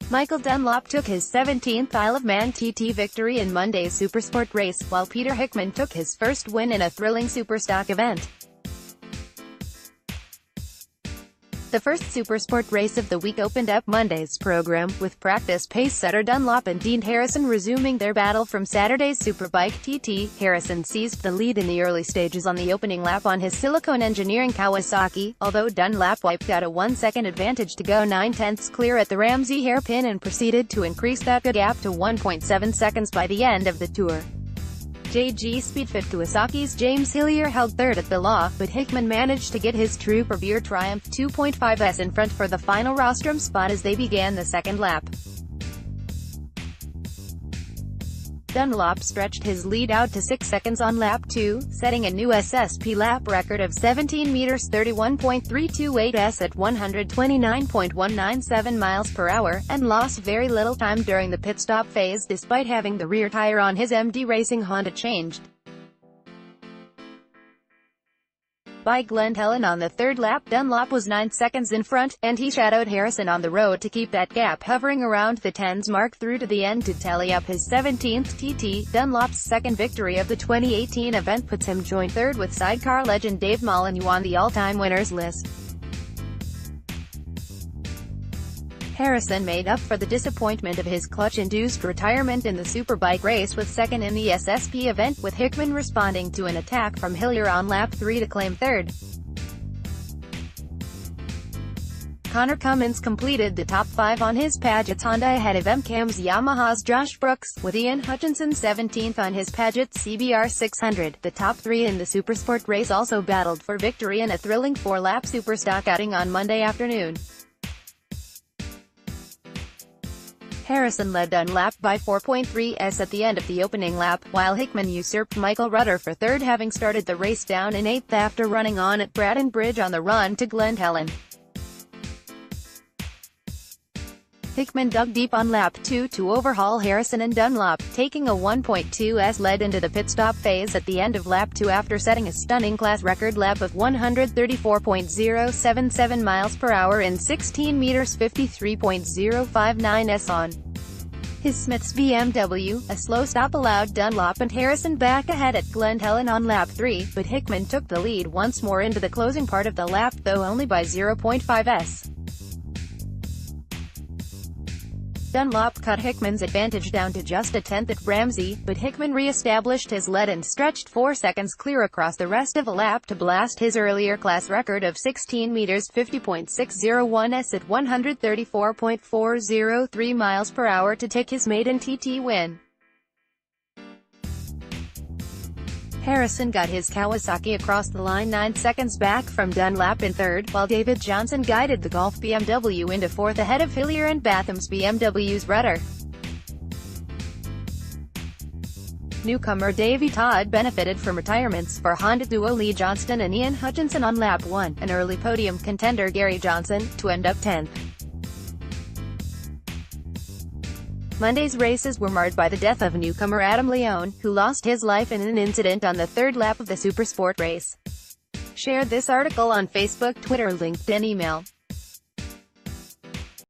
Michael Dunlop took his 17th IoM TT victory in Monday's Supersport race, while Peter Hickman took his first win in a thrilling Superstock event. The first Supersport race of the week opened up Monday's program, with practice pace-setter Dunlop and Dean Harrison resuming their battle from Saturday's Superbike TT. Harrison seized the lead in the early stages on the opening lap on his Silicone Engineering Kawasaki, although Dunlop wiped out a 1-second advantage to go 9/10 clear at the Ramsey hairpin and proceeded to increase that gap to 1.7 seconds by the end of the tour. JG Speedfit Kawasaki's James Hillier held third at the law, but Hickman managed to get his Trooper Beer Triumph 2.5s in front for the final rostrum spot as they began the second lap. Dunlop stretched his lead out to 6 seconds on lap 2, setting a new SSP lap record of 17 meters 31.328 s at 129.197 miles per hour, and lost very little time during the pit stop phase despite having the rear tire on his MD Racing Honda changed by Glenn Helen on the third lap. Dunlop was 9 seconds in front, and he shadowed Harrison on the road to keep that gap hovering around the 10s mark through to the end to tally up his 17th TT. Dunlop's second victory of the 2018 event puts him joint third with sidecar legend Dave Molyneux on the all-time winners list. Harrison made up for the disappointment of his clutch-induced retirement in the Superbike race with second in the SSP event, with Hickman responding to an attack from Hillier on lap 3 to claim third. Connor Cummins completed the top 5 on his Paget's Honda ahead of MCAM's Yamaha's Josh Brooks, with Ian Hutchinson 17th on his Paget's CBR 600. The top 3 in the Supersport race also battled for victory in a thrilling 4-lap Superstock outing on Monday afternoon. Harrison led Dunlop by 4.3s at the end of the opening lap, while Hickman usurped Michael Rudder for third, having started the race down in 8th after running on at Braddon Bridge on the run to Glen Helen. Hickman dug deep on lap 2 to overhaul Harrison and Dunlop, taking a 1.2s lead into the pit stop phase at the end of lap 2 after setting a stunning class record lap of 134.077 miles per hour in 16 meters 53.059 s on his Smith's BMW. A slow stop allowed Dunlop and Harrison back ahead at Glen Helen on lap 3, but Hickman took the lead once more into the closing part of the lap, though only by 0.5s. Dunlop cut Hickman's advantage down to just a 10th at Ramsey, but Hickman re-established his lead and stretched 4 seconds clear across the rest of the lap to blast his earlier class record of 16 meters 50.601 s at 134.403 miles per hour to take his maiden TT win. Harrison got his Kawasaki across the line 9 seconds back from Dunlop in third, while David Johnson guided the Golf BMW into fourth ahead of Hillier and Batham's BMW's Rudder. Newcomer Davey Todd benefited from retirements for Honda duo Lee Johnston and Ian Hutchinson on lap 1, and early podium contender Gary Johnson, to end up 10th. Monday's races were marred by the death of newcomer Adam Leone, who lost his life in an incident on the third lap of the Supersport race. Share this article on Facebook, Twitter, LinkedIn, email.